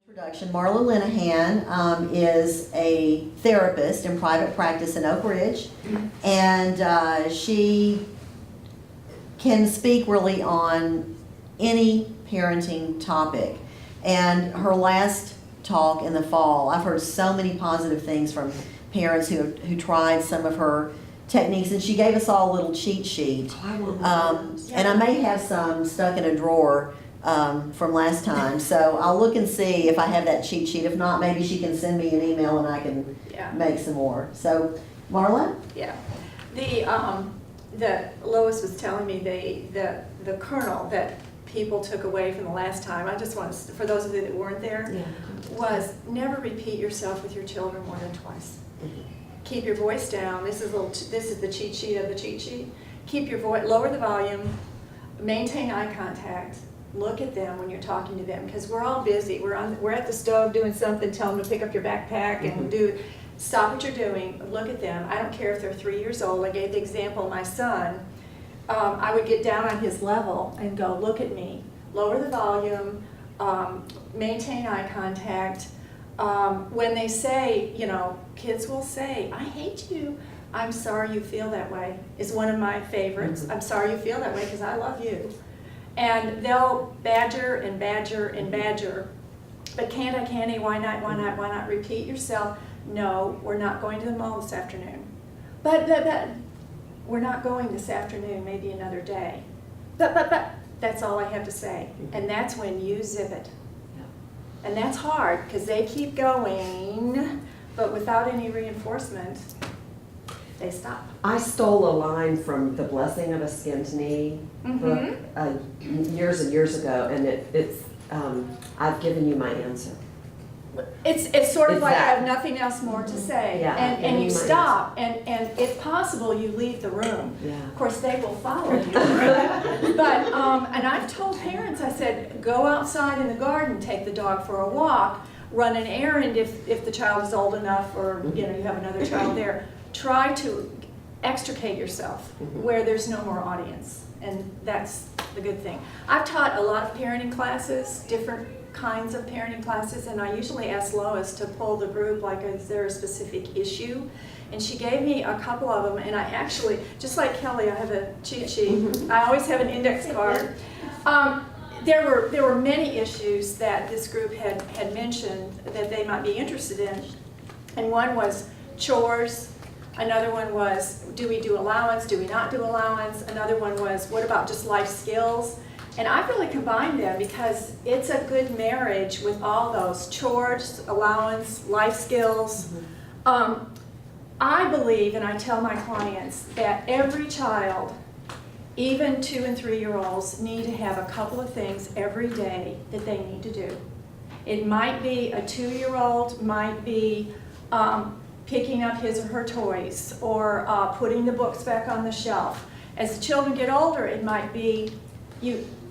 Introduction. Marla Lenihan is a therapist in private practice in Oak Ridge, and she can speak really on any parenting topic. And her last talk in the fall, I've heard so many positive things from parents who tried some of her techniques, and she gave us all a little cheat sheet. And I may have some stuck in a drawer from last time, so I'll look and see if I have that cheat sheet. If not, maybe she can send me an email and I can make some more. So, Marla? Yeah. The Lois was telling me the kernel that people took away from the last time, I just want to, for those of you that weren't there, was never repeat yourself with your children more than twice. Keep your voice down. This is the cheat sheet of the cheat sheet. Keep your voice, lower the volume, maintain eye contact. Look at them when you're talking to them, because we're all busy. We're at the stove doing something. Tell them to pick up your backpack and stop what you're doing. Look at them. I don't care if they're 3 years old. I gave the example of my son. I would get down on his level and go, look at me. Lower the volume. Maintain eye contact. When they say, kids will say, "I hate you." "I'm sorry you feel that way" is one of my favorites. "I'm sorry you feel that way because I love you." And they'll badger and badger and badger. "But can't I, why not, why not, why not?" Repeat yourself. "No, we're not going to the mall this afternoon." But, we're not going this afternoon, maybe another day. But, that's all I have to say. And that's when you zip it. And that's hard, because they keep going, but without any reinforcement, they stop. I stole a line from The Blessing of a Skinned Knee book years and years ago, and it's I've given you my answer. It's sort of It's like that. I have nothing else more to say, Yeah, and you might. stop, and if possible, you leave the room. Yeah. Of course, they will follow you. But and I've told parents, I said, go outside in the garden, take the dog for a walk, run an errand if the child is old enough, or you have another child there. Try to extricate yourself where there's no more audience, and that's the good thing. I've taught a lot of parenting classes, different kinds of parenting classes, and I usually ask Lois to pull the group, like, is there a specific issue? And she gave me a couple of them, and I actually, just like Kelly, I have a cheat sheet. I always have an index card. There were many issues that this group had mentioned that they might be interested in, and one was chores. Another one was, do we do allowance, do we not do allowance? Another one was, what about just life skills? And I've really combined them because it's a good marriage with all those: chores, allowance, life skills. I believe, and I tell my clients, that every child, even 2- and 3-year-olds, need to have a couple of things every day that they need to do. It might be a 2-year-old, might be picking up his or her toys, or putting the books back on the shelf. As the children get older, it might be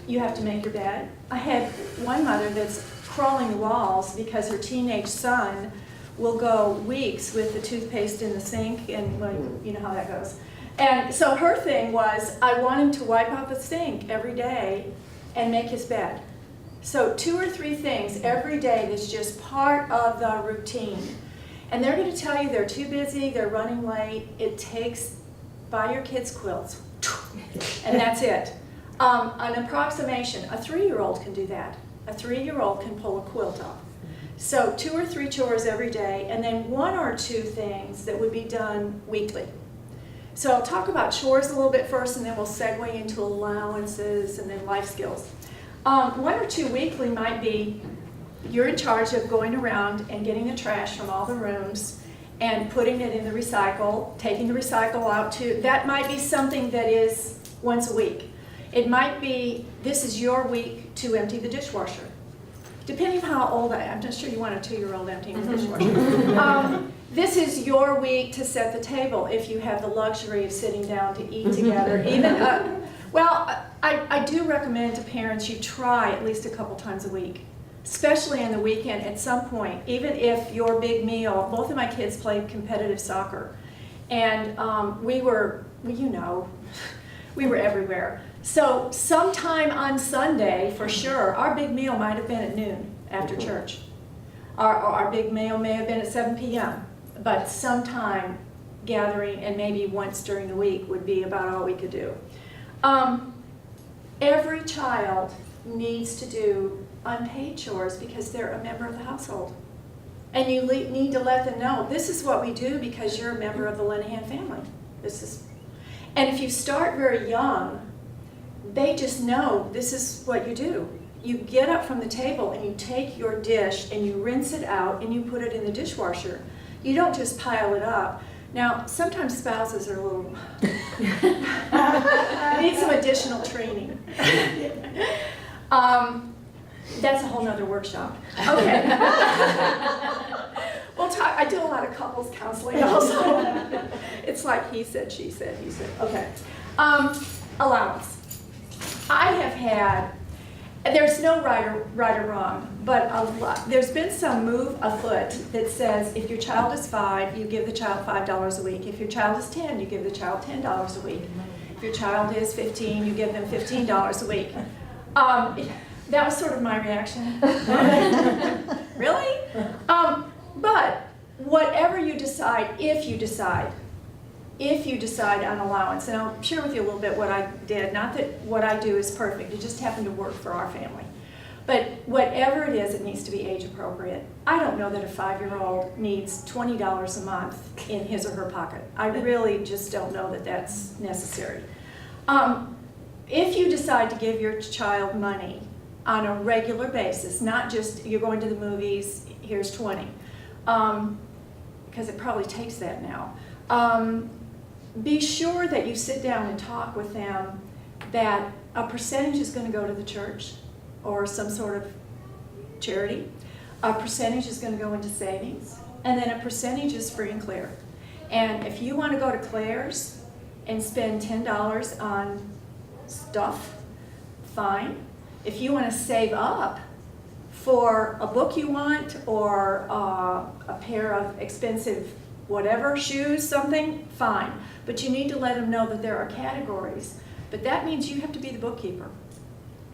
you have to make your bed. I had one mother that's crawling the walls because her teenage son will go weeks with the toothpaste in the sink, and well, you know how that goes. And so her thing was, I want him to wipe out the sink every day and make his bed. So 2 or 3 things every day that's just part of the routine. And they're going to tell you they're too busy, they're running late. It takes, buy your kids quilts, and that's it. An approximation, a 3-year-old can do that. A 3-year-old can pull a quilt off. So 2 or 3 chores every day, and then 1 or 2 things that would be done weekly. So I'll talk about chores a little bit first, and then we'll segue into allowances and then life skills. 1 or 2 weekly might be, you're in charge of going around and getting the trash from all the rooms and putting it in the recycle, taking the recycle out to, that might be something that is once a week. It might be, this is your week to empty the dishwasher. Depending on how old I'm not sure you want a 2-year-old emptying the dishwasher. This is your week to set the table if you have the luxury of sitting down to eat together. I do recommend to parents you try at least a couple times a week, especially on the weekend at some point. Even if your big meal, both of my kids played competitive soccer, and we were everywhere. So sometime on Sunday, for sure, our big meal might have been at noon after church. Our big meal may have been at 7 p.m., but sometime gathering, and maybe once during the week, would be about all we could do. Every child needs to do unpaid chores because they're a member of the household. And you need to let them know, this is what we do because you're a member of the Lenihan family. And if you start very young, they just know this is what you do. You get up from the table and you take your dish and you rinse it out and you put it in the dishwasher. You don't just pile it up. Now, sometimes spouses are a little, need some additional training. That's a whole nother workshop. Okay. We'll talk, I do a lot of couples counseling also. It's like he said, she said, he said. Okay. Allowance. I have had, there's no right or wrong, but there's been some move afoot that says if your child is 5, you give the child $5 a week. If your child is 10, you give the child $10 a week. If your child is 15, you give them $15 a week. That was sort of my reaction. Really? But whatever you decide, if you decide on allowance, and I'll share with you a little bit what I did. Not that what I do is perfect, it just happened to work for our family. But whatever it is, it needs to be age appropriate. I don't know that a 5-year-old needs $20 a month in his or her pocket. I really just don't know that that's necessary. If you decide to give your child money on a regular basis, not just you're going to the movies, here's 20, because it probably takes that now. Be sure that you sit down and talk with them that a percentage is going to go to the church or some sort of charity, a percentage is going to go into savings, and then a percentage is free and clear. And if you want to go to Claire's and spend $10 on stuff, fine. If you want to save up for a book you want or a pair of expensive whatever, shoes, something, fine. But you need to let them know that there are categories. But that means you have to be the bookkeeper.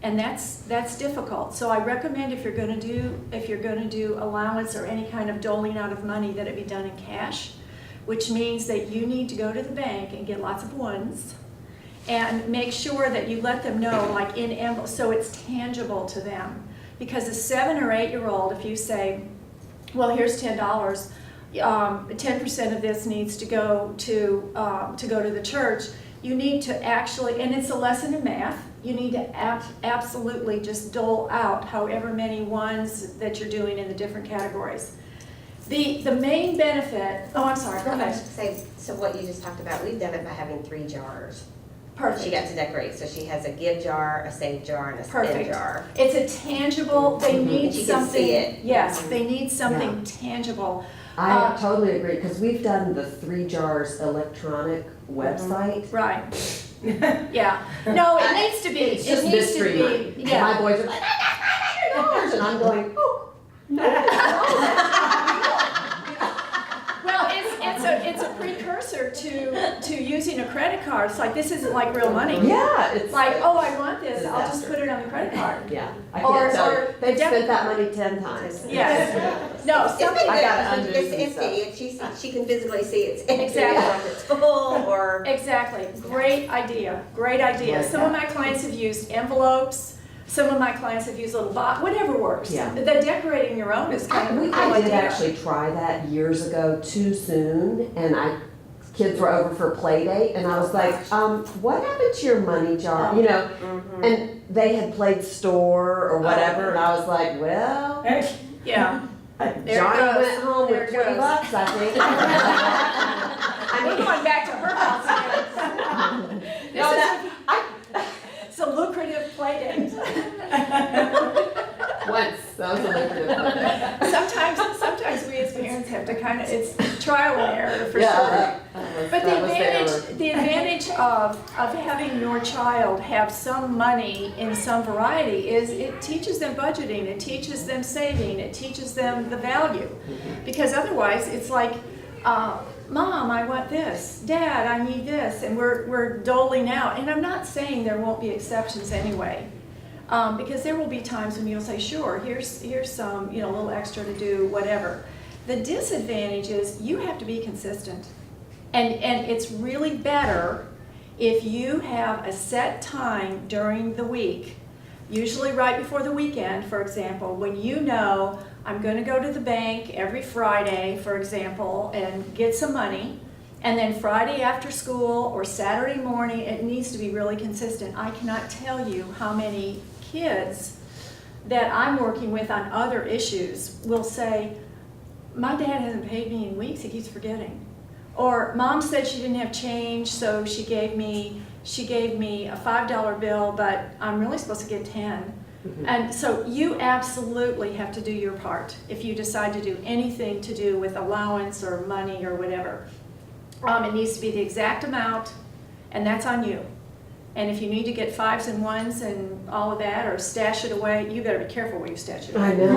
And that's difficult. So I recommend if you're going to do allowance or any kind of doling out of money, that it be done in cash, which means that you need to go to the bank and get lots of ones and make sure that you let them know, like in envelopes, so it's tangible to them. Because a 7 or 8-year-old, if you say, well, here's $10, 10% of this needs to go to the church, you need to actually, and it's a lesson in math, you need to absolutely just dole out however many ones that you're doing in the different categories. The main benefit, oh, I'm sorry, go ahead. So what you just talked about, we've done it by having 3 jars. Perfect. She got to decorate, so she has a give jar, a save jar, and a spend Perfect. jar. It's a tangible, they need And she can something, see it. yes, they need something tangible. I totally agree, because we've done the 3 jars electronic website. Right. Yeah. No, it needs to be. It's just it needs mystery to money. be. Yeah. My boys are like, $900, and I'm going, oh, no. Well, it's a precursor to using a credit card. It's like, this isn't like real money. Yeah, it's Like, oh, I want this. I'll just disaster. put it on the credit card. Yeah, I Or- can't tell or you. They've the debit spent that card. money 10 times. Yes. No, It's something. pretty I gotta good undo because some it's empty, and she can physically see it's empty, Exactly. or if it's full, or. Exactly. Great idea. Great idea. Like Some of that. my clients have used envelopes. Some of my clients have used little whatever works. Yeah. The decorating your own is kind of a cool I did idea. actually try that years ago too soon, and kids were over for play date, and I was like, what happened to your money jar? You know, Mhm. and they had played store or whatever, and I was like, well, Yeah. There it Johnny goes. went home There with it 20 goes. bucks, I think. We're going back to her house again. It's a lucrative play date. Once, that was a lucrative one. Sometimes we as parents have to kind of, it's trial and error for Yeah, sure. But the advantage of having your child have some money in some variety is it teaches them budgeting, it teaches them saving, it teaches them the value. Because otherwise it's like, Mom, I want this. Dad, I need this. And we're doling out. And I'm not saying there won't be exceptions anyway. Because there will be times when you'll say, sure, here's some, a little extra to do, whatever. The disadvantage is you have to be consistent. And it's really better if you have a set time during the week, usually right before the weekend, for example, when you know I'm going to go to the bank every Friday, for example, and get some money, and then Friday after school or Saturday morning, it needs to be really consistent. I cannot tell you how many kids that I'm working with on other issues will say, my dad hasn't paid me in weeks, he keeps forgetting. Or mom said she didn't have change, so she gave me a $5 bill, but I'm really supposed to get 10. And so you absolutely have to do your part if you decide to do anything to do with allowance or money or whatever. It needs to be the exact amount, and that's on you. And if you need to get 5s and 1s and all of that, or stash it away, you better be careful where you stash it away. I know.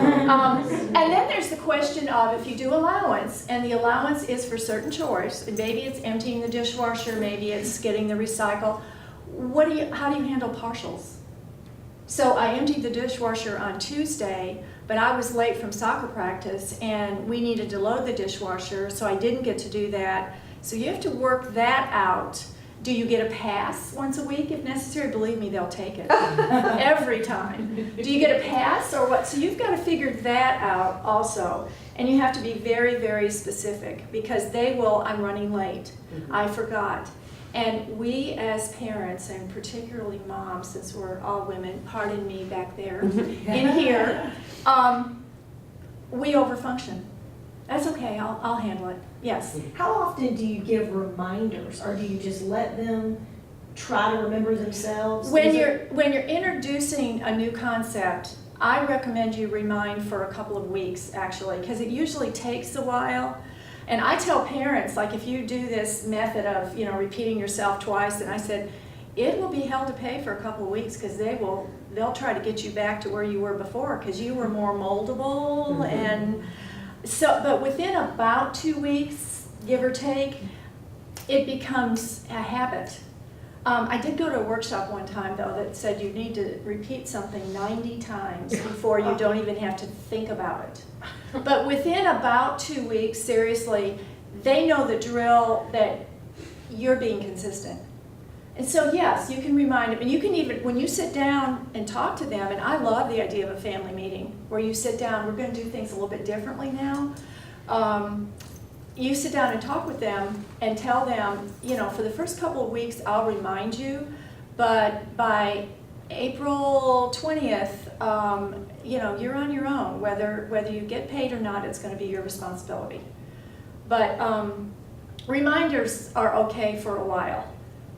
And then there's the question of if you do allowance, and the allowance is for certain chores, and maybe it's emptying the dishwasher, maybe it's getting the recycle. How do you handle partials? So I emptied the dishwasher on Tuesday, but I was late from soccer practice, and we needed to load the dishwasher, so I didn't get to do that. So you have to work that out. Do you get a pass once a week if necessary? Believe me, they'll take it every time. Do you get a pass or what? So you've got to figure that out also. And you have to be very, very specific because they will, I'm running late. I forgot. And we as parents, and particularly moms, since we're all women, pardon me back there, in here, we overfunction. That's okay, I'll handle it. Yes. How often do you give reminders, or do you just let them try to remember themselves? When you're introducing a new concept, I recommend you remind for a couple of weeks, actually, because it usually takes a while. And I tell parents, like if you do this method of, repeating yourself twice, and I said, it will be hell to pay for a couple of weeks because they'll try to get you back to where you were before because you were more moldable. And so, but within about 2 weeks, give or take, it becomes a habit. I did go to a workshop one time, though, that said you need to repeat something 90 times before you don't even have to think about it. But within about 2 weeks, seriously, they know the drill that you're being consistent. And so, yes, you can remind them. And you can even, when you sit down and talk to them, and I love the idea of a family meeting, where you sit down, we're going to do things a little bit differently now. You sit down and talk with them and tell them, for the first couple of weeks, I'll remind you, but by April 20th, you're on your own. Whether you get paid or not, it's going to be your responsibility. But reminders are okay for a while.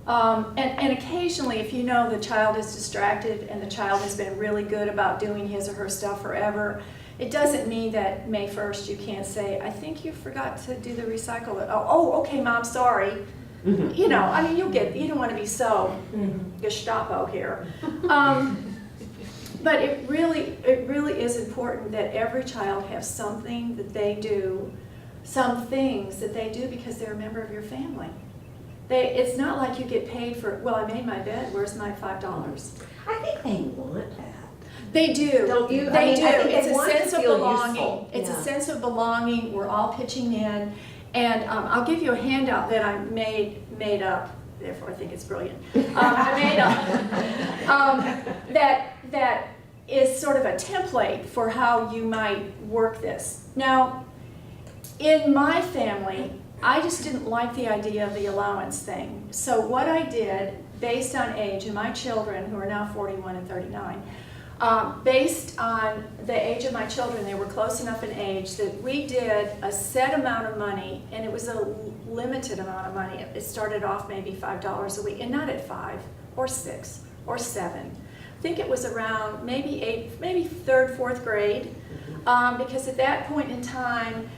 And occasionally, if you know the child is distracted and the child has been really good about doing his or her stuff forever, it doesn't mean that May 1st you can't say, I think you forgot to do the recycle. Oh, okay, Mom, sorry. You don't want to be so Gestapo here. But it really is important that every child has something that they do, some things that they do because they're a member of your family. It's not like you get paid for, well, I made my bed, where's my $5? I think they want that. They do. Don't you? They do. I think It's they a want to sense of feel belonging. useful. It's Yeah. a sense of belonging. We're all pitching in. And I'll give you a handout that I made up, therefore I think it's brilliant. I made up that is sort of a template for how you might work this. Now, in my family, I just didn't like the idea of the allowance thing. So what I did, based on age, and my children, who are now 41 and 39, based on the age of my children, they were close enough in age that we did a set amount of money, and it was a limited amount of money. It started off maybe $5 a week, and not at 5 or 6 or 7. I think it was around maybe 8, maybe 3rd, 4th grade, because at that point in time,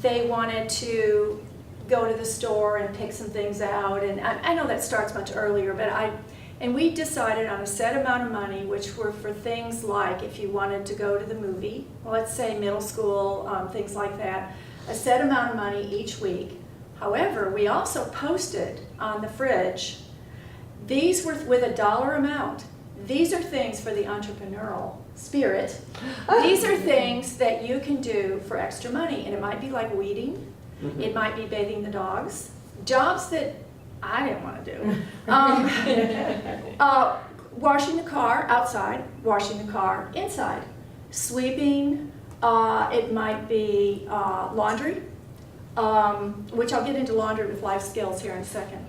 they wanted to go to the store and pick some things out, and I know that starts much earlier, but we decided on a set amount of money, which were for things like if you wanted to go to the movie, well, let's say middle school, things like that, a set amount of money each week. However, we also posted on the fridge, these were with a dollar amount. These are things for the entrepreneurial spirit. These are things that you can do for extra money, and it might be like weeding. It might be bathing the dogs. Jobs that I didn't want to do. Washing the car outside, washing the car inside. Sweeping, it might be laundry, which I'll get into laundry with life skills here in a second.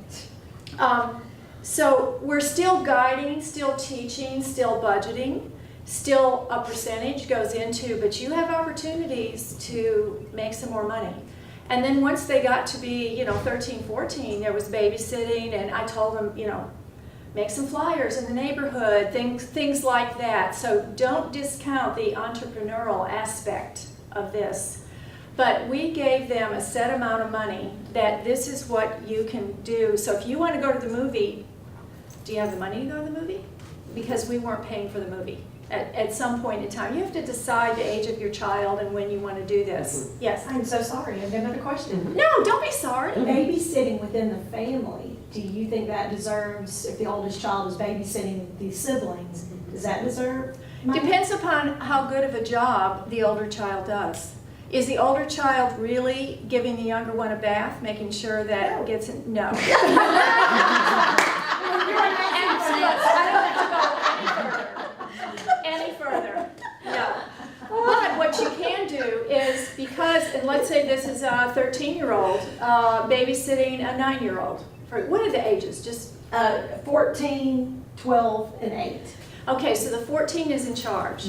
So we're still guiding, still teaching, still budgeting, still a percentage goes into, but you have opportunities to make some more money. And then once they got to be, 13, 14, there was babysitting, and I told them, make some flyers in the neighborhood, things like that. So don't discount the entrepreneurial aspect of this. But we gave them a set amount of money that this is what you can do. So if you want to go to the movie, do you have the money to go to the movie? Because we weren't paying for the movie. At some point in time, you have to decide the age of your child and when you want to do this. Yes? I'm so sorry, I've got another question. No, don't be sorry. Babysitting within the family, do you think that deserves, if the oldest child is babysitting the siblings, does that deserve money? Depends upon how good of a job the older child does. Is the older child really giving the younger one a bath, making sure that it gets in? No. Any further. No. But what you can do is, because, and let's say this is a 13-year-old babysitting a 9-year-old. What are the ages? Just 14, 12, and 8. okay, so the 14 is in charge.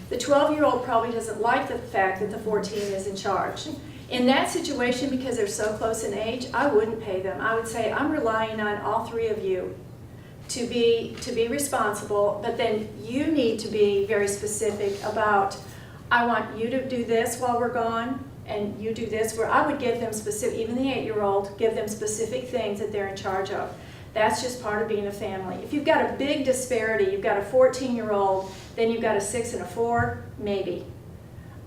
The 12-year-old probably doesn't like the fact that the 14 is in charge. In that situation, because they're so close in age, I wouldn't pay them. I would say, I'm relying on all three of you to be responsible, but then you need to be very specific about, I want you to do this while we're gone, and you do this, where I would give them specific, even the 8-year-old, give them specific things that they're in charge of. That's just part of being a family. If you've got a big disparity, you've got a 14-year-old, then you've got a 6 and a 4, maybe.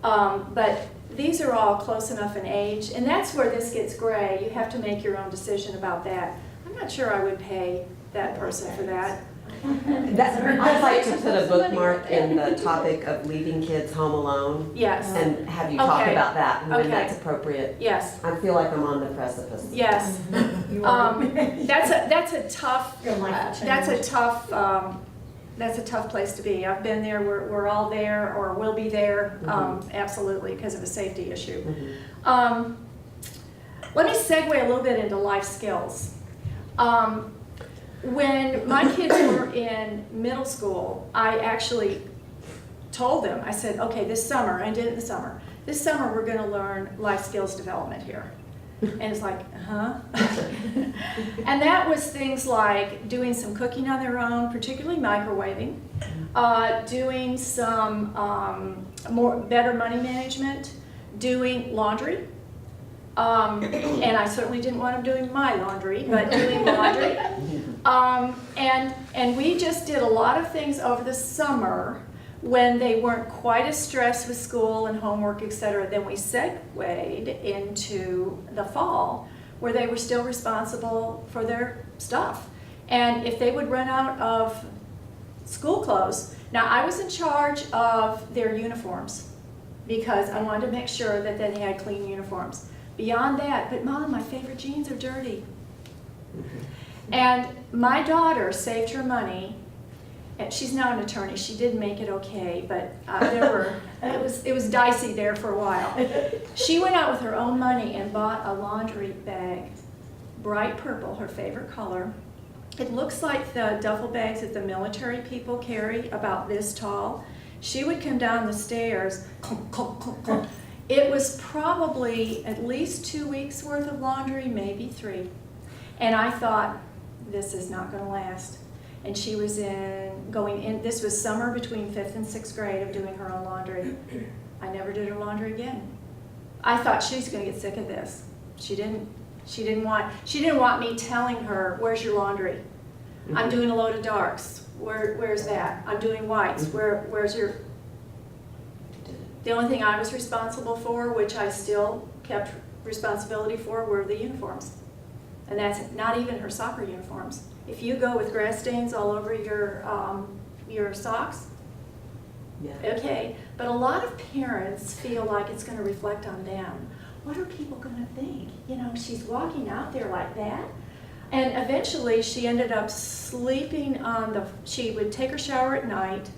But these are all close enough in age, and that's where this gets gray. You have to make your own decision about that. I'm not sure I would pay that person for that. I'd like to put a bookmark in the topic of leaving kids home alone Yes, and have you talk Okay. about that when Okay. that's appropriate. yes, I feel like I'm on the precipice. yes. You are. That's a tough, Your life will that's a change. tough place to be. I've been there, we're all there, or will be there, absolutely, because of a safety issue. Let me segue a little bit into life skills. When my kids were in middle school, I actually told them, I said, okay, this summer, I did it this summer we're gonna learn life skills development here. And it's like, huh? And that was things like doing some cooking on their own, particularly microwaving, doing some better money management, doing laundry. And I certainly didn't want them doing my laundry, but doing laundry. And we just did a lot of things over the summer when they weren't quite as stressed with school and homework, etc. Then we segued into the fall where they were still responsible for their stuff. And if they would run out of school clothes, now I was in charge of their uniforms because I wanted to make sure that they had clean uniforms. Beyond that, but Mom, my favorite jeans are dirty. And my daughter saved her money, and she's now an attorney. She did make it okay, but it was dicey there for a while. She went out with her own money and bought a laundry bag, bright purple, her favorite color. It looks like the duffel bags that the military people carry, about this tall. She would come down the stairs, clunk, clunk, clunk, clunk. It was probably at least 2 weeks worth of laundry, maybe 3. And I thought, this is not going to last. And she was this was summer between 5th and 6th grade of doing her own laundry. I never did her laundry again. I thought she's going to get sick of this. She didn't want me telling her, where's your laundry? I'm doing a load of darks. Where's that? I'm doing whites. Where's your... The only thing I was responsible for, which I still kept responsibility for, were the uniforms. And that's not even her soccer uniforms. If you go with grass stains all over your your socks? Yeah. Okay, but a lot of parents feel like it's gonna reflect on them. What are people gonna think? You know, she's walking out there like that. And eventually she ended up sleeping she would take her shower at night,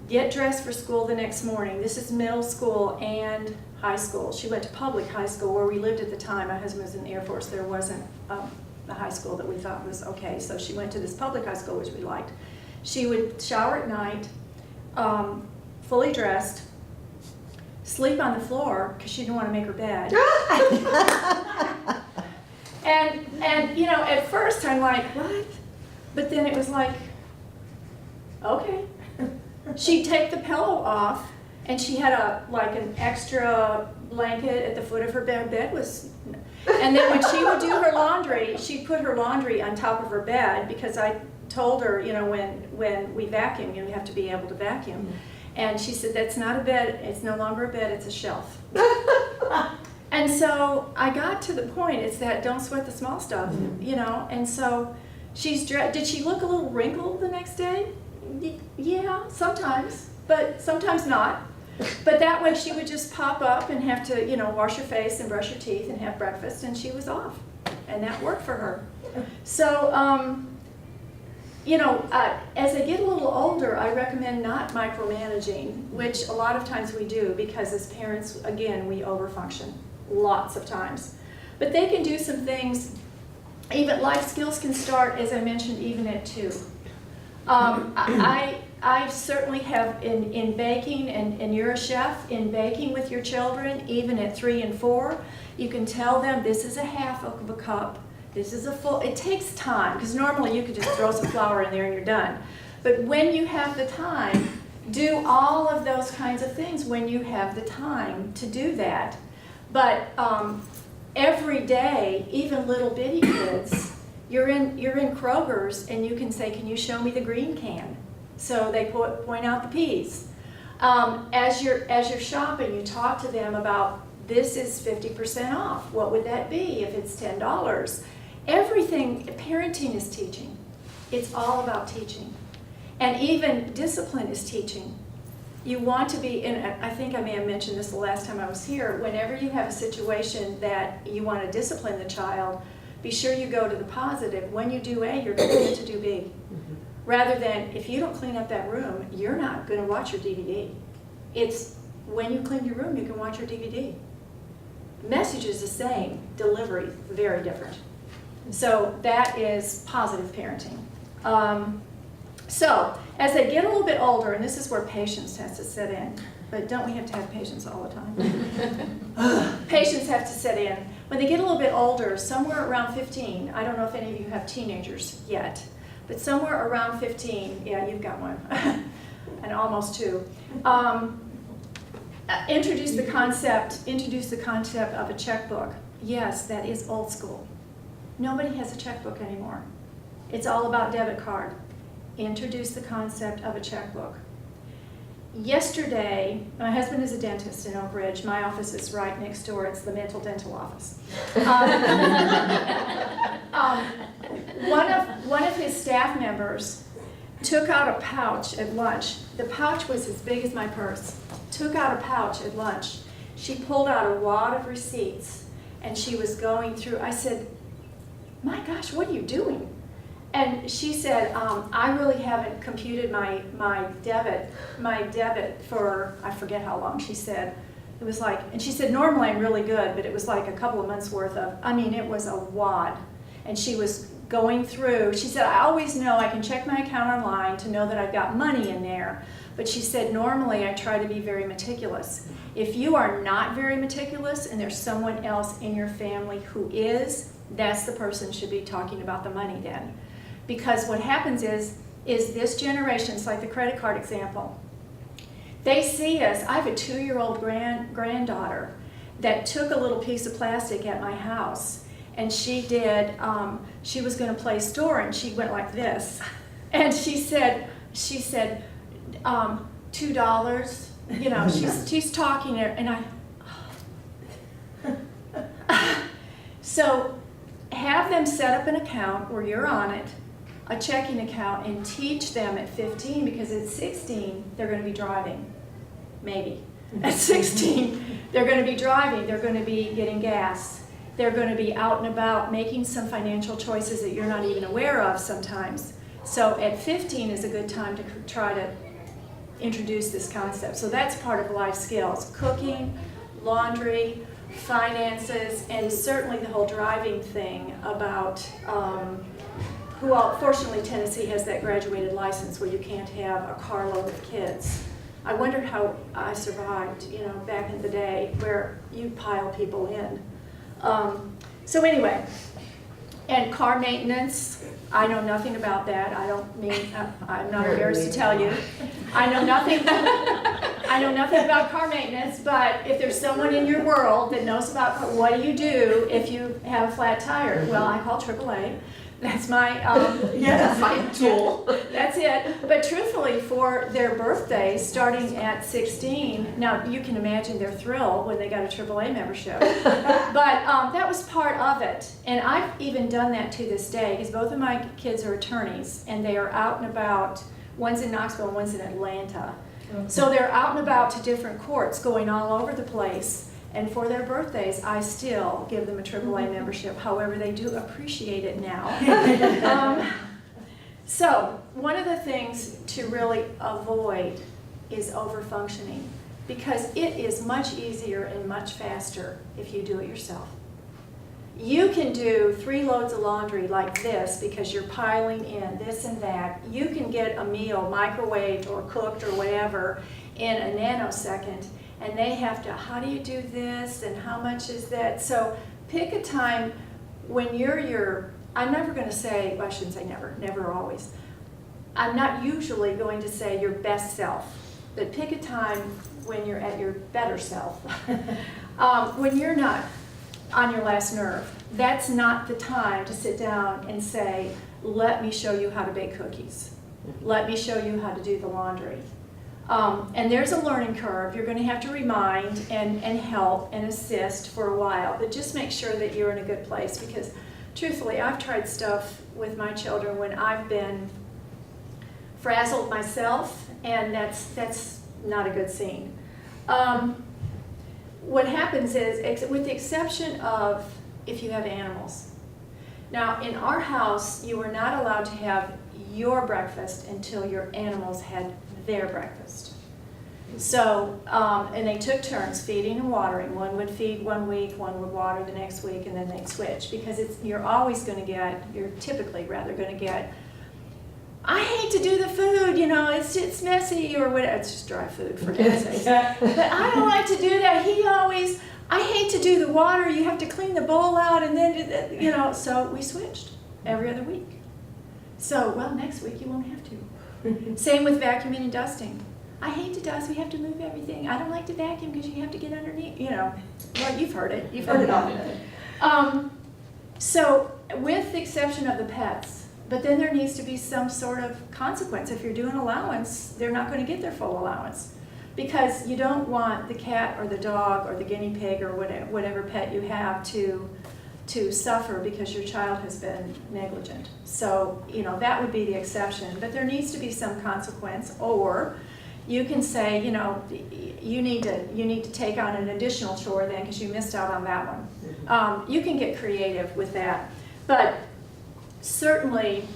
get dressed for school the next morning. This is middle school and high school. She went to public high school where we lived at the time. My husband was in the Air Force. There wasn't a high school that we thought was okay. So she went to this public high school, which we liked. She would shower at night, fully dressed, sleep on the floor because she didn't want to make her bed. And you know, at first I'm like, what? But then it was like, okay. She'd take the pillow off, and she had an extra blanket at the foot of her bed. And then when she would do her laundry, she'd put her laundry on top of her bed because I told her, you know, when we vacuum, you have to be able to vacuum. And she said, that's not a bed, it's no longer a bed, it's a shelf. And so I got to the point, it's that don't sweat the small stuff, you know, and so did she look a little wrinkled the next day? Yeah, sometimes, but sometimes not. But that way she would just pop up and have to, you know, wash her face and brush her teeth and have breakfast, and she was off. And that worked for her. So, you know, as they get a little older, I recommend not micromanaging, which a lot of times we do because as parents, again, we overfunction lots of times. But they can do some things, even life skills can start, as I mentioned, even at 2. I certainly have in baking, and you're a chef, in baking with your children, even at 3 and 4, you can tell them this is a half of a cup, this is a full. It takes time, because normally you could just throw some flour in there and you're done. But when you have the time, do all of those kinds of things when you have the time to do that. But every day, even little bitty kids, you're in Kroger's and you can say, can you show me the green can? So they point out the peas. As you're shopping, you talk to them about this is 50% off. What would that be if it's $10? Everything, parenting is teaching. It's all about teaching. And even discipline is teaching. You want to be, and I think I may have mentioned this the last time I was here, whenever you have a situation that you want to discipline the child, be sure you go to the positive. When you do A, you're going to get to do B. Rather than, if you don't clean up that room, you're not going to watch your DVD. It's when you clean your room, you can watch your DVD. Message is the same, delivery very different. So that is positive parenting. So as they get a little bit older, and this is where patience has to set in, but don't we have to have patience all the time? Patience has to set in. When they get a little bit older, somewhere around 15, I don't know if any of you have teenagers yet, but somewhere around 15, yeah, you've got one, and almost 2. Introduce the concept of a checkbook. Yes, that is old school. Nobody has a checkbook anymore. It's all about debit card. Introduce the concept of a checkbook. Yesterday, my husband is a dentist in Oak Ridge. My office is right next door. It's the mental dental office. One of his staff members took out a pouch at lunch. The pouch was as big as my purse. Took out a pouch at lunch. She pulled out a wad of receipts, and she was going through. I said, my gosh, what are you doing? And she said, I really haven't computed my debit for, I forget how long. She said, it was like, and she said, normally I'm really good, but it was like a couple of months worth of, I mean, it was a wad. And she was going through, she said, I always know I can check my account online to know that I've got money in there. But she said, normally I try to be very meticulous. If you are not very meticulous and there's someone else in your family who is, that's the person should be talking about the money then. Because what happens is this generation, it's like the credit card example. They see us, I have a 2-year-old granddaughter that took a little piece of plastic at my house, and she did, she was gonna play store, and she went like this. And she said, $2, you know, she's talking, and so have them set up an account where you're on it, a checking account and teach them at 15, because at 16, they're going to be driving, maybe. At 16, they're going to be driving, they're going to be getting gas, they're going to be out and about making some financial choices that you're not even aware of sometimes. So at 15 is a good time to try to introduce this concept. So that's part of life skills: cooking, laundry, finances, and certainly the whole driving thing about fortunately Tennessee has that graduated license where you can't have a carload of kids. I wondered how I survived, back in the day where you pile people in. So anyway, and car maintenance, I know nothing about that. I don't mean, I'm not embarrassed to tell you. I know nothing about car maintenance, but if there's someone in your world that knows about what do you do if you have a flat tire? Well, I call AAA. That's my, That's my tool. That's it. But truthfully, for their birthday, starting at 16, now you can imagine their thrill when they got a AAA membership. But that was part of it. And I've even done that to this day, because both of my kids are attorneys, and they are out and about. One's in Knoxville and one's in Atlanta. So they're out and about to different courts, going all over the place. And for their birthdays, I still give them a AAA membership. However, they do appreciate it now. So one of the things to really avoid is overfunctioning, because it is much easier and much faster if you do it yourself. You can do 3 loads of laundry like this because you're piling in this and that. You can get a meal microwaved or cooked or whatever in a nanosecond. And they have to, how do you do this and how much is that? So pick a time when you're I'm never going to say, well, I shouldn't say never, never always. I'm not usually going to say your best self, but pick a time when you're at your better self. When you're not on your last nerve, that's not the time to sit down and say, let me show you how to bake cookies. Let me show you how to do the laundry. And there's a learning curve. You're going to have to remind and help and assist for a while, but just make sure that you're in a good place, because truthfully, I've tried stuff with my children when I've been frazzled myself, and that's not a good scene. What happens is, with the exception of if you have animals. Now, in our house, you were not allowed to have your breakfast until your animals had their breakfast. So, and they took turns feeding and watering. One would feed one week, one would water the next week, and then they'd switch, because you're typically rather going to get, I hate to do the food, it's messy, or whatever. It's just dry food, for God's sake. But I don't like to do that. I hate to do the water. You have to clean the bowl out, and then, so we switched every other week. So, well, next week you won't have to. Same with vacuuming and dusting. I hate to dust. We have to move everything. I don't like to vacuum because you have to get underneath, Well, you've heard it. You've heard it all. So, with the exception of the pets, but then there needs to be some sort of consequence. If you're doing allowance, they're not going to get their full allowance, because you don't want the cat or the dog or the guinea pig or whatever pet you have to suffer because your child has been negligent. So, that would be the exception, but there needs to be some consequence. Or you can say, you need to take on an additional chore then because you missed out on that one. You can get creative with that, but certainly,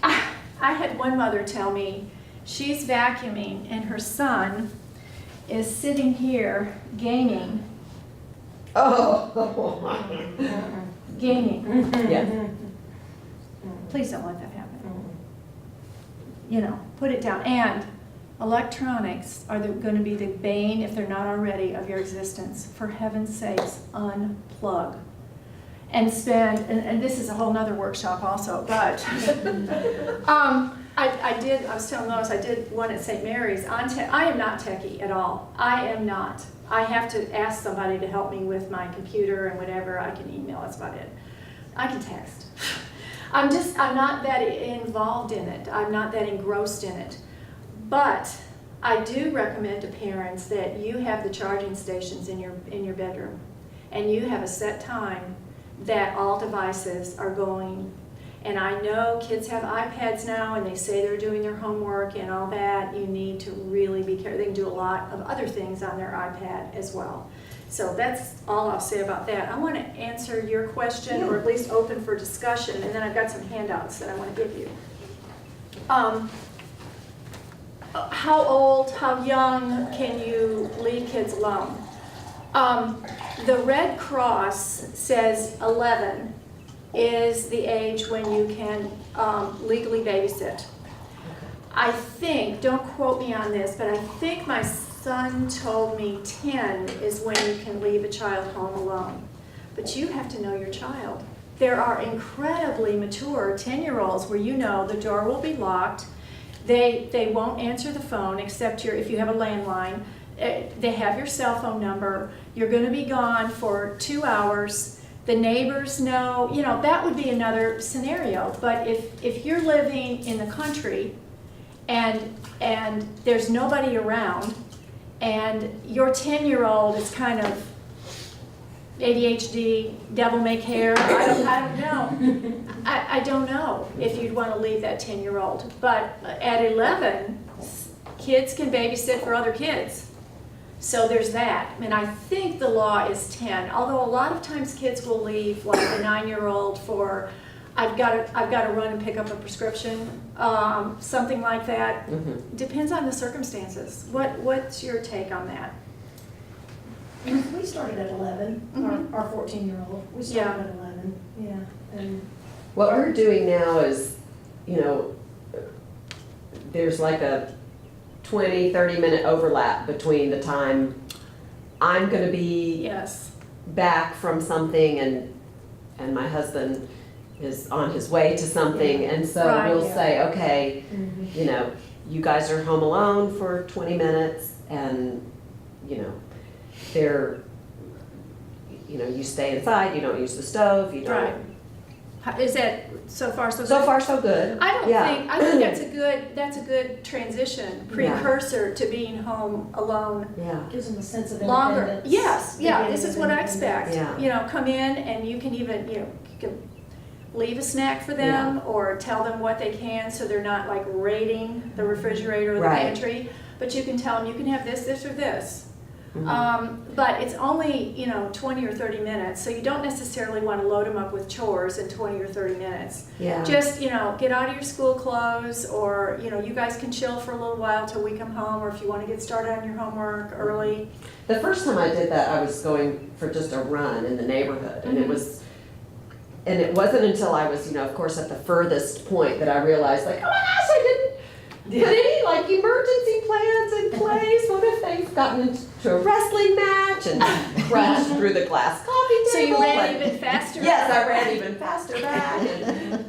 I had one mother tell me she's vacuuming and her son is sitting here gaming. Oh. Gaming. Yes. Please don't let that happen. Put it down. And electronics are going to be the bane, if they're not already, of your existence. For heaven's sakes, unplug. And and this is a whole nother workshop also, but I was telling Lois, I did one at St. Mary's. I am not techie at all. I am not. I have to ask somebody to help me with my computer and whatever. I can email, that's about it. I can text. I'm not that involved in it. I'm not that engrossed in it. But I do recommend to parents that you have the charging stations in your bedroom, and you have a set time that all devices are going. And I know kids have iPads now and they say they're doing their homework and all that. You need to really be careful. They can do a lot of other things on their iPad as well. So that's all I'll say about that. I want to answer your question, or at least open for discussion, and then I've got some handouts that I want to give you. How old, how young can you leave kids alone? The Red Cross says 11 is the age when you can legally babysit. I think, don't quote me on this, but I think my son told me 10 is when you can leave a child home alone. But you have to know your child. There are incredibly mature 10-year-olds where you know the door will be locked. They won't answer the phone except if you have a landline. They have your cell phone number. You're going to be gone for 2 hours. The neighbors know, that would be another scenario. But if you're living in the country and there's nobody around and your 10-year-old is kind of ADHD, devil may care, I don't know. I don't know if you'd want to leave that 10-year-old. But at 11, kids can babysit for other kids. So there's that. And I think the law is 10, although a lot of times kids will leave, like a 9-year-old for, I've got to run and pick up a prescription, something like that. Mm-hmm. Depends on the circumstances. What's your take on that? We started at 11, Mhm. our 14-year-old. We started at 11, yeah. And What we're doing now is, there's like a 20, 30-minute overlap between the time I'm gonna be Yes. back from something and my husband is on his way to something, and so Right, we'll yeah. say, okay, you guys are home alone for 20 minutes, and, they're, you stay inside, you don't use the stove, you don't. Right. Is that so far so good? So far, so good. I Yeah. think that's a good transition, precursor to being home alone Yeah, gives them a sense of longer. independence. Yes, yeah, Beginning this is of what I independence. expect. Yeah. Come in and you can even, you can leave a snack for them or tell them what they can so they're not like raiding the refrigerator or the Right. pantry. But you can tell them you can have this, or this. Mhm. But it's only, 20 or 30 minutes, so you don't necessarily want to load them up with chores in 20 or 30 minutes. yeah. Just, get out of your school clothes, or, you guys can chill for a little while till we come home, or if you want to get started on your homework early. The first time I did that, I was going for just a run in the neighborhood, and Mhm. it wasn't until I was, of course, at the furthest point that I realized, like, oh my gosh, I didn't put any, like, emergency plans in place. What if they've gotten into a wrestling match and crashed through the glass coffee table? So you ran and- even faster? Yes, I ran even faster back,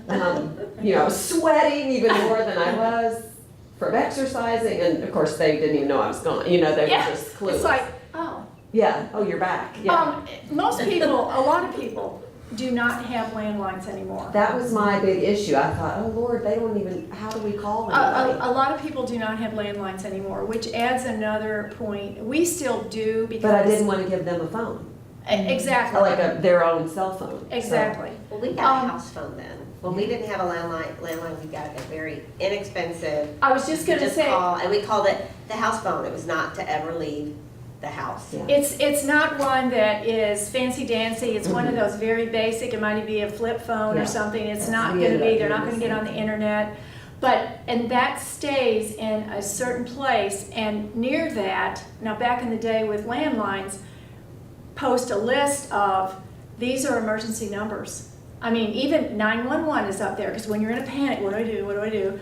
and, I was sweating even more than I was from exercising, and of course, they didn't even know I was gone, they were Yeah, just clueless. it's like, oh. Yeah, oh, you're back, yeah. Most people, a lot of people do not have landlines anymore. That was my big issue. I thought, oh Lord, they don't even, how do we call anybody? A lot of people do not have landlines anymore, which adds another point. We still do because. But I didn't want to give them a phone, Exactly. like their own cell phone. So- Exactly. Well, we got a house phone then. Well, we didn't have a landline, we got a very inexpensive, I was just gonna just say, call, and we called it the house phone. It was not to ever leave the house. Yeah. it's not one that is fancy dancy. It's one of those very basic. It might be a flip phone Yeah. or something. It's Yes, not we gonna ended be, up they're not doing gonna the get on same the internet. And that stays in a certain place, and near that, now back in the day with landlines, post a list of, these are emergency numbers. I mean, even 911 is up there, because when you're in a panic, what do I do, what do I do?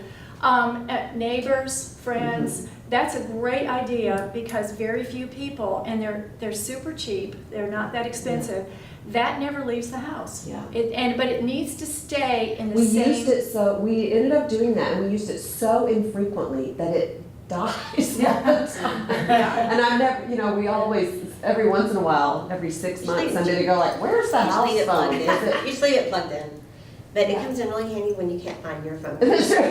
Neighbors, friends, that's a great idea, because very few people, and they're super cheap, they're not that expensive, that never leaves the house. Yeah. But it needs to stay in the We same. used it so, we ended up doing that, and we used it so infrequently that it dies all the time. Yeah. And I've never, we always, every once in a while, every 6 months, somebody go like, where's the house Usually it phone? plugged Is it? in. Usually it plugged in. But it comes in really handy when you can't find your phone. Is it true?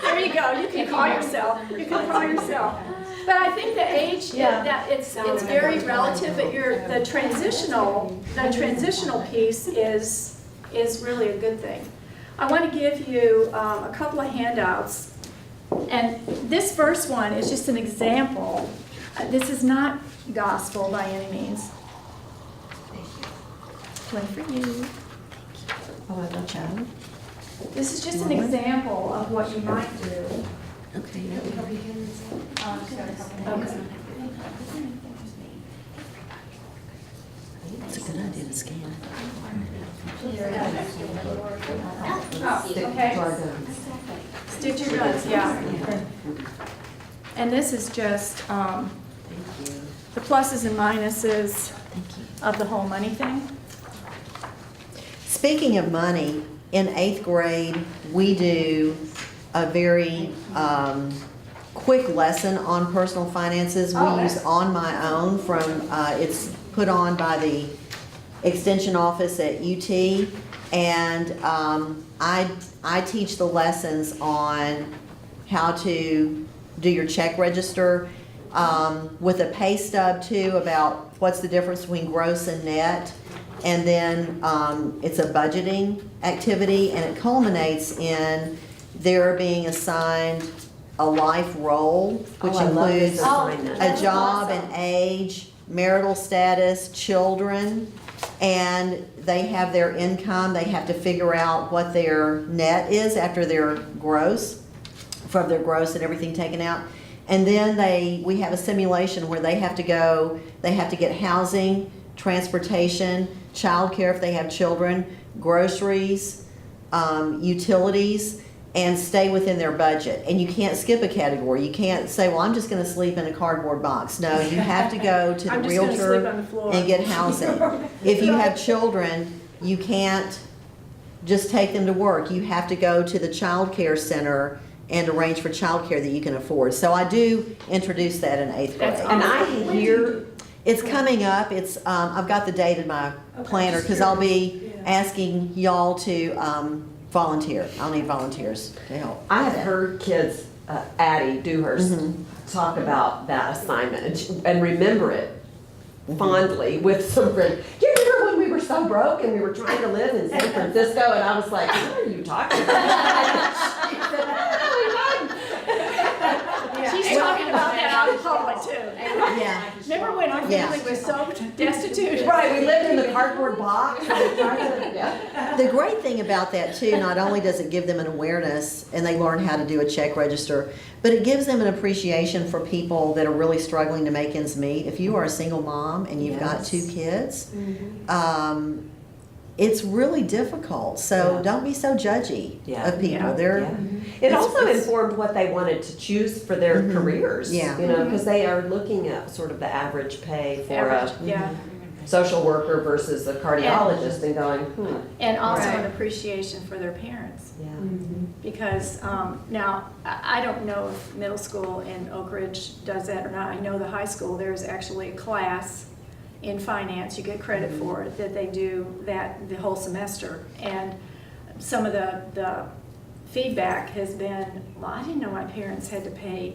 There you go, you can call yourself, But I think the age, that it's very relative, but the transitional piece is, is really a good thing. I want to give you a couple of handouts. And this first one is just an example. This is not gospel by any means. One for you. Oh, I got you. This is just an example of what you might do. Okay. Okay. It's a good idea to scan it. Stick Okay. to our guns. Stick to your guns, yeah. And this is just the pluses and minuses of the whole money thing. Speaking of money, in 8th grade, we do a very quick lesson on personal finances. We Oh, use On My Own from, it's put on by the Extension Office at UT. And I teach the lessons on how to do your check register with a pay stub too, about what's the difference between gross and net. And then it's a budgeting activity, and it culminates in their being assigned a life role, which I love this includes assignment. a job and age, marital status, children, and they have their income. They have to figure out what their net is after their gross, from their gross and everything taken out. And then we have a simulation where they have to get housing, transportation, childcare if they have children, groceries, utilities, and stay within their budget. And you can't skip a category. You can't say, well, I'm just going to sleep in a cardboard box. No, you have to go to the I'm just gonna realtor sleep on the floor. and get housing. If you have children, you can't just take them to work. You have to go to the child care center and arrange for child care that you can afford. So I do introduce that in 8th grade. That's And I hear, It's coming up. It's I've got the date in my planner because I'll be asking y'all to volunteer. I'll need volunteers to help. I have heard kids, Addie Dewhurst, talk about that assignment and remember it fondly with some friends. Do you remember when we were so broke and we were trying to live in San Francisco? And I was like, what are you talking about? She said, She's talking about that out in public too. Yeah. Remember when our family was so destitute? right, we lived in the cardboard box. And we tried to, yeah. The great thing about that too, not only does it give them an awareness and they learn how to do a check register, but it gives them an appreciation for people that are really struggling to make ends meet. If you are a single mom and you've got 2 kids, it's really difficult. So Yeah. don't be so judgy Yeah. of people. Yeah. They're Yeah. It also it's- informed what they wanted to choose for their careers. Yeah. You know, because they are looking at sort of the average pay for Average, a yeah. social worker versus a cardiologist and going, And also Right. an appreciation for their parents. yeah. Because now, I don't know if middle school in Oak Ridge does that or not. I know the high school, there's actually a class in finance, you get credit for it, that they do that the whole semester. And some of the feedback has been, well, I didn't know my parents had to pay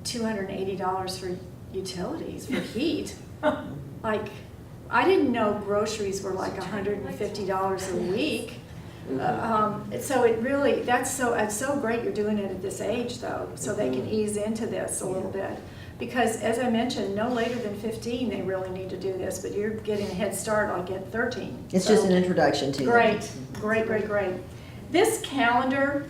$280 for utilities, for heat. Like, I didn't know groceries were like $150 a week. So it really, it's so great you're doing it at this age though, so they can ease into this a little bit. Because as I mentioned, no later than 15 they really need to do this, but you're getting a head start like at 13. it's So- just an introduction to them. Great, great, great, great. This calendar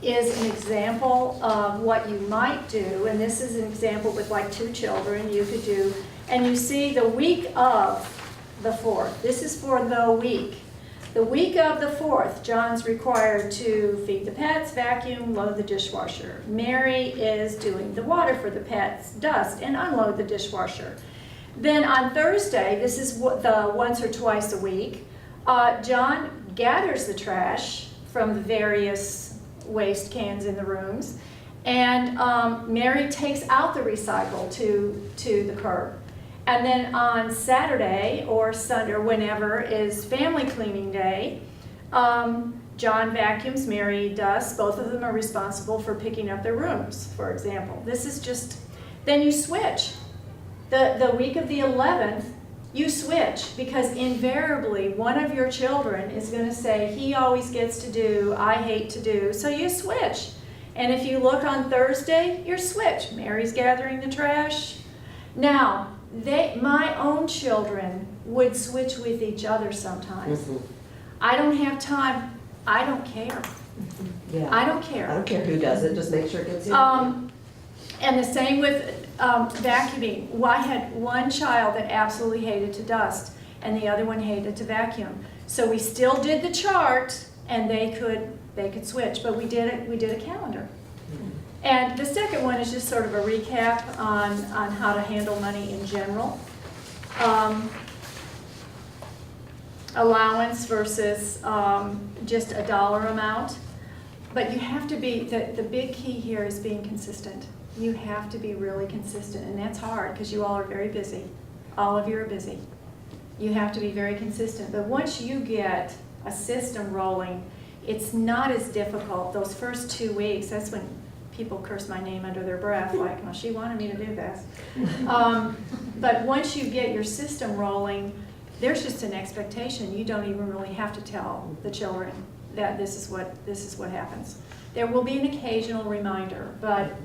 is an example of what you might do, and this is an example with like 2 children you could do. And you see the week of the 4th. This is for the week. The week of the 4th, John's required to feed the pets, vacuum, load the dishwasher. Mary is doing the water for the pets, dust, and unload the dishwasher. Then on Thursday, this is the once or twice a week, John gathers the trash from the various waste cans in the rooms, and Mary takes out the recycle to the curb. And then on Saturday or Sunday or whenever is family cleaning day, John vacuums, Mary dusts. Both of them are responsible for picking up their rooms, for example. This is just, then you switch. The week of the 11th you switch, because invariably one of your children is going to say, he always gets to do, I hate to do, so you switch. And if you look on Thursday, you're switch. Mary's gathering the trash. Now, my own children would switch with each other sometimes. I don't have time. I don't care. Yeah. I don't I care. don't care who does it, just make sure it gets in. And the same with vacuuming. Well, I had one child that absolutely hated to dust, and the other one hated to vacuum. So we still did the chart, and they could switch, but we did a calendar. And the second one is just sort of a recap on how to handle money in general. Allowance versus just a dollar amount. But you have to be, the big key here is being consistent. You have to be really consistent, and that's hard because you all are very busy. All of you are busy. You have to be very consistent. But once you get a system rolling, it's not as difficult. Those first 2 weeks, that's when people curse my name under their breath, like, well, she wanted me to do this. But once you get your system rolling, there's just an expectation. You don't even really have to tell the children that this is what happens. There will be an occasional reminder, but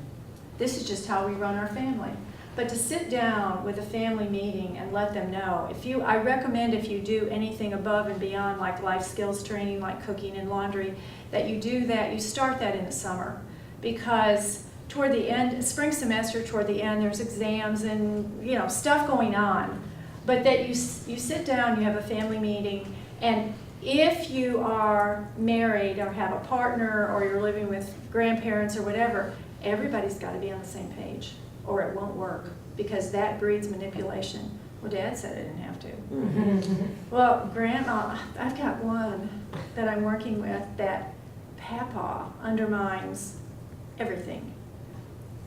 this is just how we run our family. But to sit down with a family meeting and let them know, I recommend if you do anything above and beyond like life skills training, like cooking and laundry, that you do that, you start that in the summer. Because toward the end, spring semester, toward the end, there's exams and stuff going on. But that you sit down, you have a family meeting, and if you are married or have a partner or you're living with grandparents or whatever, everybody's got to be on the same page or it won't work, because that breeds manipulation. Well, Dad said I didn't have to. Well, Grandma, I've got one that I'm working with that Papa undermines everything.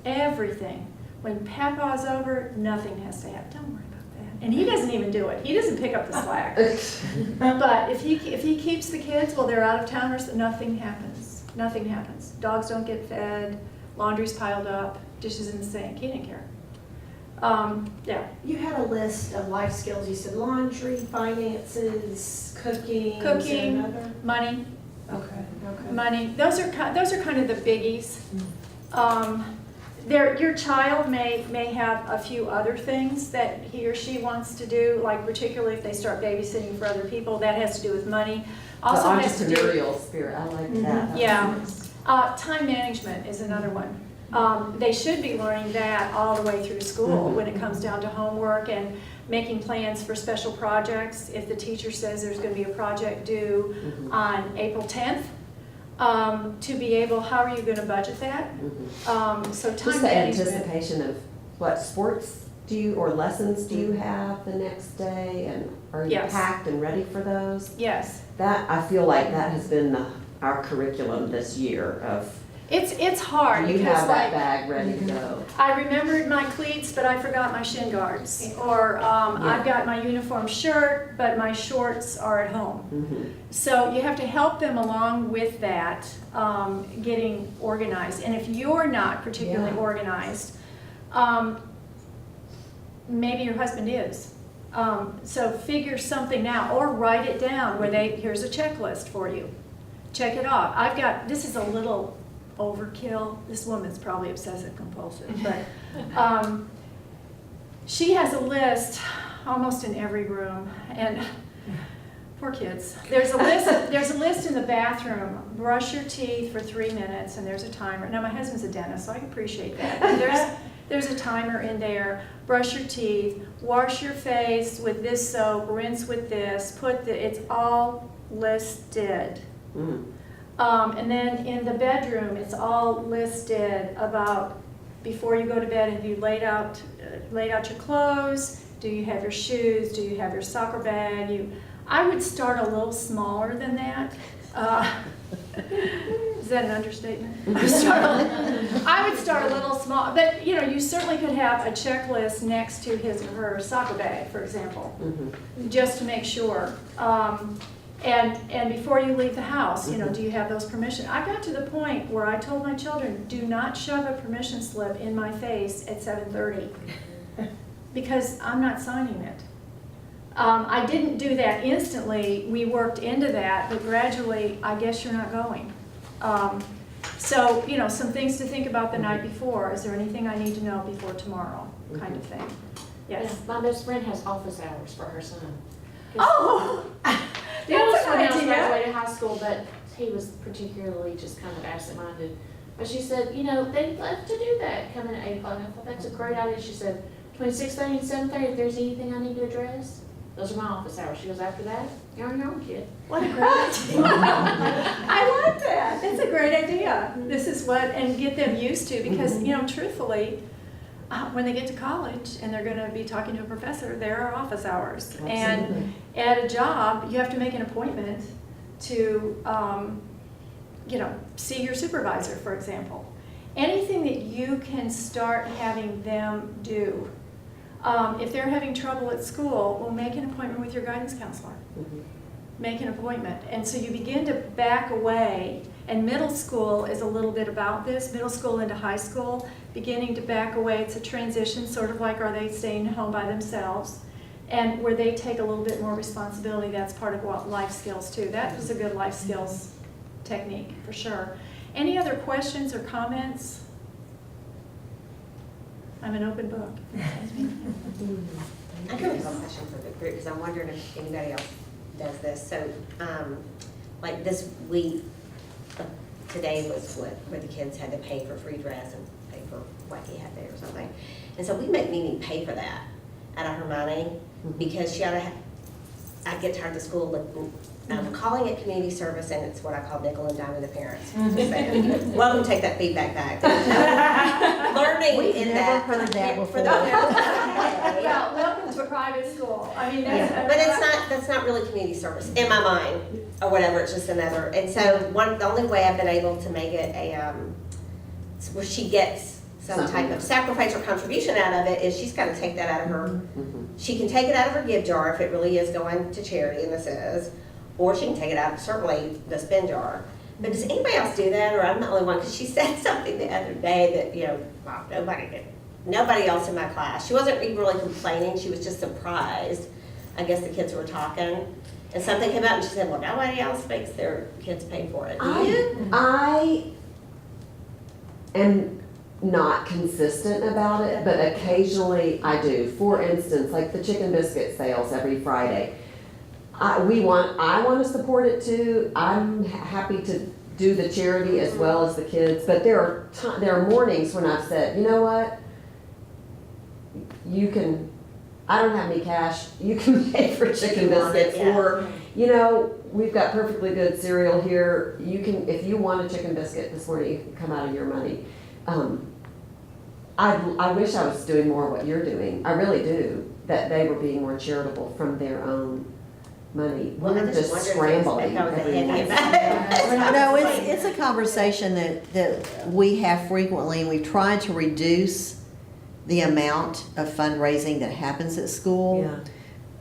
Everything. When Papa's over, nothing has to happen. Don't worry about that. And he doesn't even do it. He doesn't pick up the slack. But if he keeps the kids while they're out of town, nothing happens. Nothing happens. Dogs don't get fed. Laundry's piled up. Dishes in the sink. He didn't care. Yeah. You had a list of life skills. You said laundry, finances, cooking. Cooking, another? money. Okay. Money. Those are kind of the biggies. Your child may have a few other things that he or she wants to do, like particularly if they start babysitting for other people. That has to do with money. Also the has to do. entrepreneurial spirit, I like that. That's Yeah. nice. Time management is another one. They should be learning that all the way through school when it comes down to homework and making plans for special projects. If the teacher says there's going to be a project due on April 10th, to be able, how are you going to budget that? So time Just the management. anticipation of what sports or lessons do you have the next day, and are you Yes. packed and ready for those? Yes. That, I feel like that has been our curriculum this year of, It's hard you because have that like, bag ready to go. I remembered my cleats, but I forgot my shin guards. Or I've got my uniform shirt, but my shorts are at home. So you have to help them along with that, getting organized. And if you're not particularly organized, maybe your husband is. So figure something out, or write it down where here's a checklist for you. Check it off. This is a little overkill. This woman's probably obsessive compulsive, but she has a list almost in every room, and poor kids. There's a list in the bathroom. Brush your teeth for 3 minutes, and there's a timer. Now my husband's a dentist, so I appreciate that. But there's a timer in there. Brush your teeth, wash your face with this soap, rinse with this, it's all listed. And then in the bedroom, it's all listed about before you go to bed. Have you laid out your clothes? Do you have your shoes? Do you have your soccer bag? I would start a little smaller than that. Is that an understatement? I would start a little small, but you certainly could have a checklist next to his or her soccer bag, for example, just to make sure. And before you leave the house, do you have those permissions? I got to the point where I told my children, do not shove a permission slip in my face at 7:30 because I'm not signing it. I didn't do that instantly, we worked into that, but gradually, I guess you're not going. So, you know, some things to think about the night before. Is there anything I need to know before tomorrow, kind of thing? Yes. My best friend has office hours for her son. Oh! The oldest one That's now an idea. graduated high school, but he was particularly just kind of absent-minded. But she said, you know, they'd love to do that, come in at 8 o'clock. I thought that's a great idea. She said, between 6:30 and 7:30, if there's anything I need to address, those are my office hours. She goes, after that, you're on your own, kid. What a great idea. I like that. That's a great idea. This is what, and get them used to, because, you know, truthfully, when they get to college and they're going to be talking to a professor, there are office hours. Absolutely. And at a job, you have to make an appointment to, you know, see your supervisor, for example. Anything that you can start having them do. If they're having trouble at school, well, make an appointment with your guidance counselor. Make an appointment. And so you begin to back away, and middle school is a little bit about this, middle school into high school, beginning to back away. It's a transition, sort of like, are they staying home by themselves? And where they take a little bit more responsibility, that's part of what life skills too. That was a good life skills technique, for sure. Any other questions or comments? I'm an open book. I do have a question for the group, because I'm wondering if anybody else does this. So, like this week, today was where the kids had to pay for free dress and pay for what he had there or something. And so we make Mimi pay for that out of her money, because she ought to have, I get tired of the school with calling it community service, and it's what I call nickel and diming the parents. Just saying, welcome, take that feedback back. Learning We've in never that. heard that for before. the Well, welcome to private school. I mean, that's. But that's not really community service in my mind, or whatever, it's just another. And so the only way I've been able to make it where she gets some type of sacrifice or contribution out of it is she's got to take that out of her. She can take it out of her give jar if it really is going to charity, and this is, or she can take it out of certainly the spend jar. But does anybody else do that, or I'm the only one? Because she said something the other day that, you know, wow, nobody did. Nobody else in my class. She wasn't really complaining. She was just surprised. I guess the kids were talking, and something came out, and she said, "Well, nobody else makes their kids pay for it." Do you? I am not consistent about it, but occasionally I do. For instance, like the chicken biscuit sales every Friday. I want to support it too. I'm happy to do the charity as well as the kids, but there are mornings when I've said, you know what? You can, I don't have any cash, you can pay for chicken biscuits, Yeah. or, you know, we've got perfectly good cereal here. You can, if you want a chicken biscuit this morning, you can come out of your money. I wish I was doing more of what you're doing. I really do, that they were being more charitable from their own money. Well, I We're just wondered if scrambling I was every ahead week. about it. No, it's a conversation that we have frequently, and we've tried to reduce the amount of fundraising that happens at school.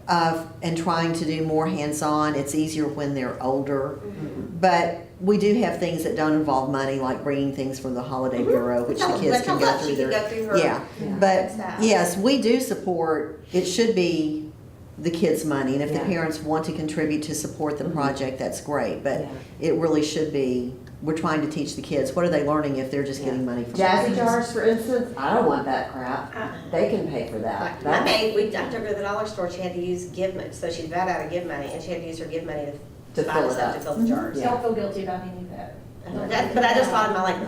Yeah. And trying to do more hands-on. It's easier when they're older. Mm-hmm. But we do have things that don't involve money, like bringing things from the Holiday Bureau, which the kids can go through She can their. go through her. Yeah, Yeah. but Staff. yes, we do support, it should be the kids' money. And if the Yeah. parents want to contribute to support the project, that's great. But Yeah. it really should be, we're trying to teach the kids, what are they learning if they're just Yeah. getting money from Jazzy parents? jars, for instance, I don't want that crap. They can pay for that. My maid, I took her to the dollar store, she had to use give money, so she'd got out of give money, and she had to use her give money To buy fill the it stuff up. to fill the jars. Yeah. Don't feel guilty about any of that. But I just thought in my like,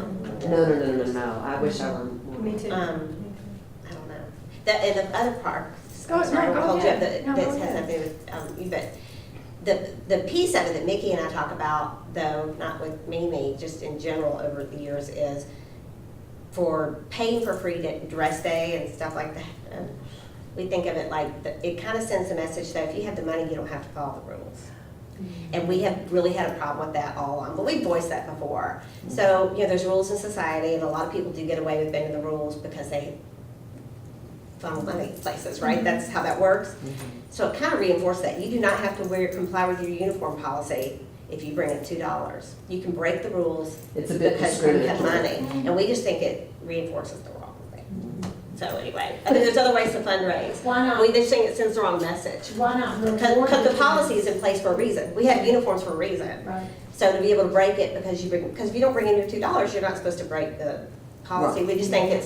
No. I wish I were more. Me too. I don't know. That, and the other part, Go- sorry, no, I go told you, ahead. No, that go has ahead. nothing with you, but the piece of it that Mickey and I talk about, though, not with Mimi, just in general over the years, is for paying for free dress day and stuff like that. We think of it like, it kind of sends a message that if you have the money, you don't have to follow the rules. And we have really had a problem with that all along, but we've voiced that before. So, you know, there's rules in society, and a lot of people do get away with bending the rules because they funnel money places, right? That's how that works. So it kind of reinforced that. You do not have to comply with your uniform policy if you bring in $2. You can break the rules It's a bit because you have discriminatory. money. And we just think it reinforces the wrong thing. So anyway, I mean, there's other ways to fundraise. Why not? We just think it sends the wrong message. Why not reward Because the kids? policy is in place for a reason. We have uniforms for a reason. Right. So to be able to break it because because if you don't bring in your $2, you're not supposed to break the policy. We just think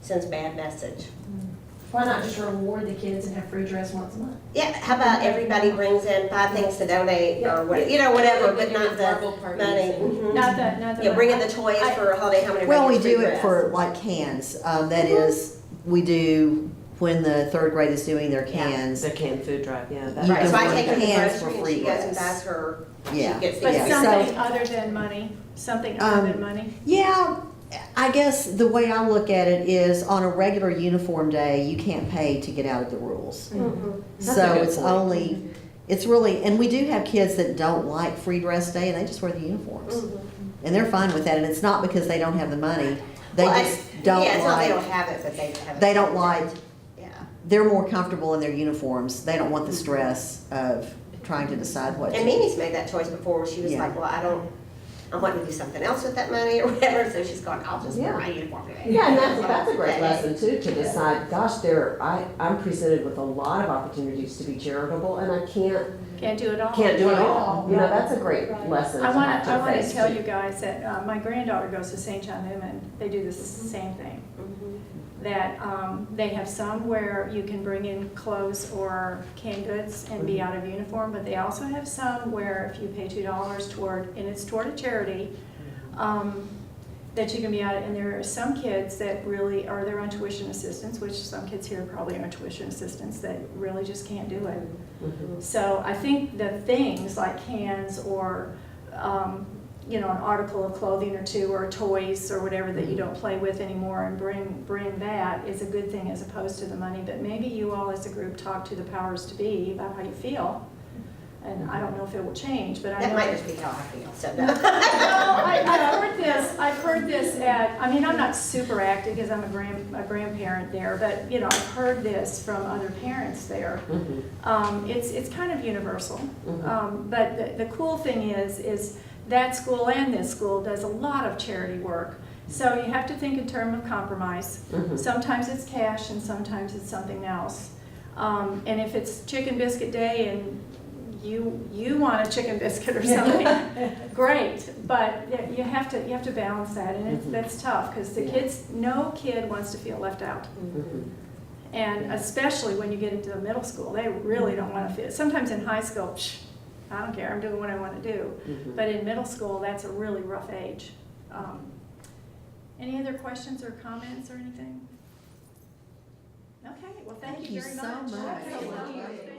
sends a bad message. Why not just reward the kids and have free dress once a month? Yeah, how about everybody brings in 5 things to donate or what, whatever, but not the money. Mhm. Not the. Yeah, bring in the toys for a holiday, how many Well, we gets free do it dress? for like cans. That is, we do, when the third grade is doing their cans. The canned food drive, yeah. that- You Right, can so I bring take her to the cans for grocery and free she goes and dress. buys her, she Yeah. gets But the. Yeah. something other than money, something other than money. Yeah, I guess the way I look at it is on a regular uniform day, you can't pay to get out of the rules. Mhm. That's a So good it's point. only, it's really, and we do have kids that don't like free dress day and they just wear the uniforms. Mhm. And they're fine with that, and it's not because they don't have the money, they Well, just don't Yeah, it's not they don't like, have it, but they have it. they don't like, Yeah. they're more comfortable in their uniforms. They don't want the stress of trying to decide what to. And Mimi's made that choice before, where she was Yeah. like, well, I want to do something else with that money or whatever, so she's going, I'll just wear Yeah. my uniform today. Yeah, and that's a great lesson too, to decide, gosh, I'm presented with a lot of opportunities to be charitable and I Can't do it all. can't do it all. You know, that's a great lesson to I have to want to face tell too. you guys that my granddaughter goes to St. John Newman. They do the same thing. Mhm. That they have some where you can bring in clothes or canned goods and be out of uniform, but they also have some where if you pay $2 toward, and it's toward a charity, that you can be out, and there are some kids that really are their own tuition assistants, which some kids here probably are tuition assistants that really just can't do it. Mhm. So I think the things like cans or, an article of clothing or two or toys or whatever that you don't play with anymore and bring that is a good thing as opposed to the money. But maybe you all as a group talk to the powers to be about how you feel. And I don't know if it will change, but I know. That might just be how I feel, so no. Well, I've heard this I'm not super active because I'm a grandparent there, but, I've heard this from other parents there. Mhm. It's kind of universal. Mhm. But the cool thing is that school and this school does a lot of charity work. So you have to think in terms of compromise. Mhm. Sometimes it's cash and sometimes it's something else. And if it's chicken biscuit day and you want a chicken biscuit or something, great. But you have to balance that, and that's tough because no kid wants to feel left out. Mhm. And especially when you get into the middle school, they really don't want to feel. Sometimes in high school, I don't care, I'm doing what I want to do. Mhm. But in middle school, that's a really rough age. Any other questions or comments or anything? Okay, well, thank you very so much. much. Thank you.